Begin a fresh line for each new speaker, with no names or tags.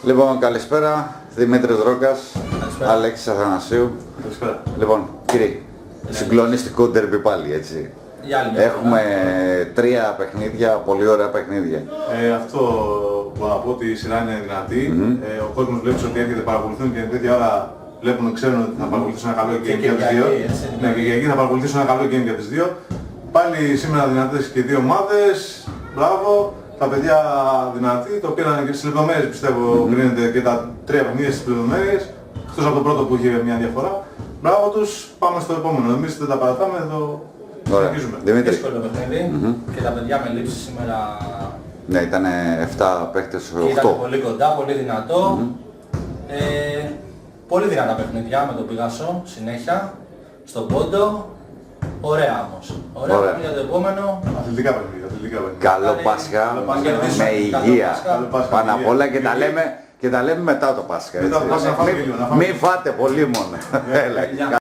Λοιπόν, καλησπέρα. Δημήτρης Ρόκας,
Καλησπέρα.
Αλέξης Αθανασίου.
Καλησπέρα.
Λοιπόν, κύριε, συγκλονιστικό ντερμπι πάλι, έτσι.
Για άλλη μια
Έχουμε 3 παιχνίδια, πολύ ωραία παιχνίδια.
Αυτό που μπορώ να πω ότι η σειρά είναι δυνατή. Ο κόσμος βλέπει ότι έρχεται, παρακολουθούν και τέτοια ώρα βλέπουν, ξέρουν ότι θα παρακολουθήσουν ένα καλό game για τις δύο. Ναι, και εκεί θα παρακολουθήσουν ένα καλό game για τις δύο. Πάλι σήμερα δυνατές και οι δύο ομάδες. Μπράβο. Τα παιδιά δυνατοί, το πήραν και στις λεπτομέρειες, πιστεύω, κρίνεται και τα 3 παιχνίδια στις λεπτομέρειες. Εκτός από το πρώτο που είχε μια διαφορά. Μπράβο τους, πάμε στο επόμενο. Εμείς δεν τα παρατάμε, εδώ συνεχίζουμε.
Δημήτρη.
δύσκολο παιχνίδι και τα παιδιά με λήψη σήμερα
Ναι, ήταν 7 παίχτες, 8.
ήταν πολύ κοντά, πολύ δυνατό. Πολύ δυνατά παιχνίδια με τον Πηγασό, συνέχεια, στον πόντο. Ωραία όμως. Ωραία παιχνίδια για το επόμενο.
Αθλητικά παιχνίδια, αθλητικά παιχνίδια.
Καλό Πάσχα,
Πάσχα.
με
Καλό
υγεία.
Πάσχα.
Καλό Πάσχα,
Πάνω απ'
υγεία.
όλα και τα λέμε μετά το Πάσχα.
Μετά το
έτσι.
Πάσχα να φάμε λίγο, να φάμε
Μην φάτε πολύ μόνο. Έλα.